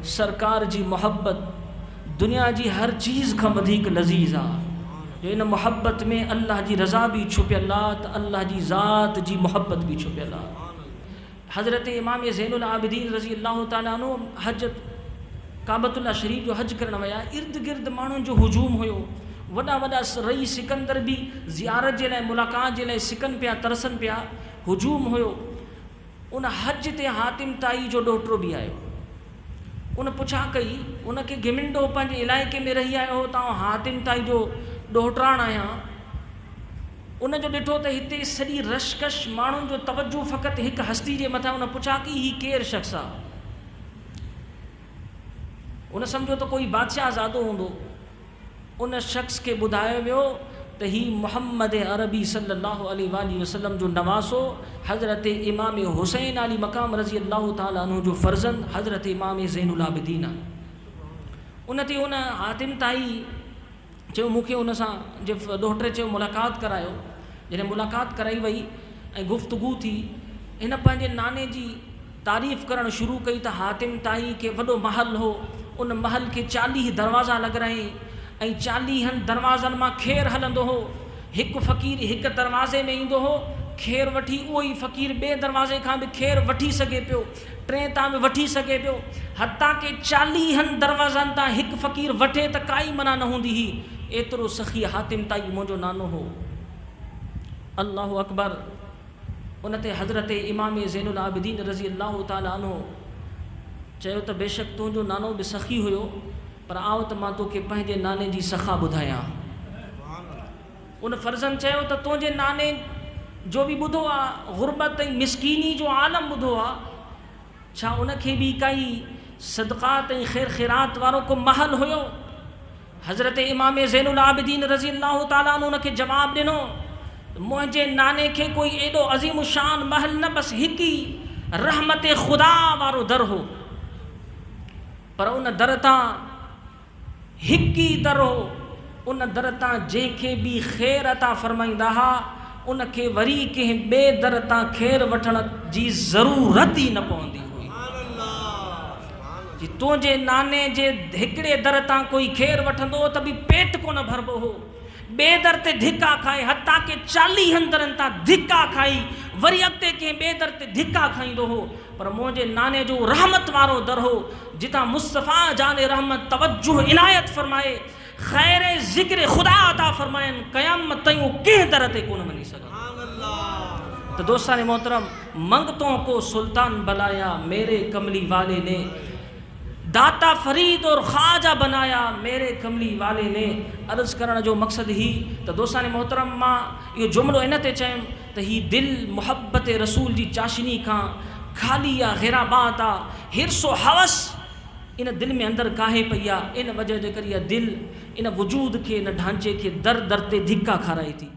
सरकार जी मोहब्बत दुनिया जी हर चीज़ खां वधीक लज़ीज़ आहे। जो इन मोहब्बत में अल्लाह जी रज़ा भी छुपियल आहे त अल्लाह जी ज़ात जी मोहब्बत भी छुपियल आहे। हज़रत इमाम ज़ैनुल आबिदीन रज़ी अल्लाह ताला अन्हु हज काबतुल्लाह शरीफ जो हज करण विया। इर्द गिर्द माण्हुनि जो हुजूम हुयो। वॾा वॾा रई सिकंदर भी ज़ियारत जे लाइ मुलाक़ात जे लाइ सिकनि पिया तरसनि पिया। हुजूम हुयो। उन हज ते हातिम ताई जो ॾोहिटो भी आयो। उन पुछा कई, उनखे घिमिंडो पंहिंजे इलाइक़े में रही आयो हो, तव्हां हातिम ताई जो ॾोहिटाण आहियां। उन जो ॾिठो त हिते सॼी रशकश माण्हुनि जो तवज्जो फ़क़ति हिकु हस्ती जे मथां। उन पुछा कि ही केरु शख़्स आहे? उन सम्झो त कोई बादशाह ज़ादो हूंदो। उन शख़्स खे ॿुधायो वियो त ही मुहम्मद अरबी सल्लल्लाहु अलैहि वसल्लम जो नवासो हज़रत इमाम हुसैन अली मक़ाम रज़ी अल्लाह ताला अन्हु जो फ़र्ज़ंद हज़रत इमाम ज़ैनुल आबिदीन आहे। उन ते उन हातिम ताई चयो मूंखे उन सां जे ॾोहिटे चयो मुलाक़ात करायो। जॾहिं मुलाक़ात कराई वई ऐं गुफ़्तगू थी, हिन पंहिंजे नाने जी तारीफ़ करणु शुरू कई त हातिम ताई खे वॾो महल हो। उन महल के 40 दरवाज़ा लॻराई ऐं 40 दरवाज़नि मां खेर हलंदो हो। हिकु फ़क़ीर हिकु दरवाज़े में ईंदो हो, खेर वठी उहो ई फ़क़ीर ॿिए दरवाज़े खां बि खेर वठी सघे पियो, टे तां बि वठी सघे पियो। हता के 40 दरवाज़नि तां हिकु फ़क़ीर वठे त काई मना न हूंदी हुई। एतिरो सखी हातिम ताई मुंहिंजो नानो हो। अल्लाहु अकबर। उन ते हज़रत इमाम ज़ैनुल आबिदीन रज़ी अल्लाह ताला अन्हु चयो त बेशक तुंहिंजो नानो बि सखी हुयो, पर आओ त मां तोखे पंहिंजे नाने जी सखा ॿुधायां। उन फ़र्ज़न चयो त तुंहिंजे नाने जो बि ॿुधो आहे, ग़ुरबत ऐं मिसकीनी जो आलम ॿुधो आहे, छा उनखे बि काई सदक़ात ऐं ख़ैर ख़ैरात वारो को महल हुयो? हज़रत इमाम ज़ैनुल आबिदीन रज़ी अल्लाह ताला अन्हु उनखे जवाबु ॾिनो, मुंहिंजे नाने खे कोई एॾो अज़ीम शान महल न, बसि हिकु ई रहमत ख़ुदा वारो दर हो। पर उन दर तां हिकु ई दर हो। उन दर तां जंहिंखे बि ख़ैर अता फ़रमाईंदा हुआ, उनखे वरी कंहिं ॿिए दर तां ख़ैर वठण जी ज़रूरत ई न पवंदी हुई। जी तुंहिंजे नाने जे हिकिड़े दर तां कोई ख़ैर वठंदो त बि पेट कोन भरबो हो। ॿिए दर ते धिका खाए, हता के 40 दरनि तां धिका खाई वरी अॻिते कंहिं ॿिए दर ते धिका खाईंदो हो। पर मुंहिंजे नाने जो रहमत वारो दर हो, जितां मुस्तफ़ा जाने रहमत तवज्जो इनायत फ़रमाए, ख़ैर ज़िक्र ख़ुदा अता फ़रमाइनि, क़यामत ताईं कंहिं दर ते कोन वञी सघंदो। तो दोस्तान मोहतरम, मंगतों को सुल्तान बनाया मेरे कमली वाले ने, दाता फरीद और ख्वाजा बनाया मेरे कमली वाले ने। अर्ज़ करण जो मक़सद ही तो दोस्तान मोहतरम मां इहो जुमिलो इन ते चयुमि त ही दिल मुहब्बत रसूल जी चाशनी खां खाली आहे, ग़ैराबात आहे। हिर्सो हवस इन दिल में अंदर काहे पई आहे। इन वजह जे करे इहा दिल इन वजूद के इन ढांचे के दर दर ते धिका खाराए थी।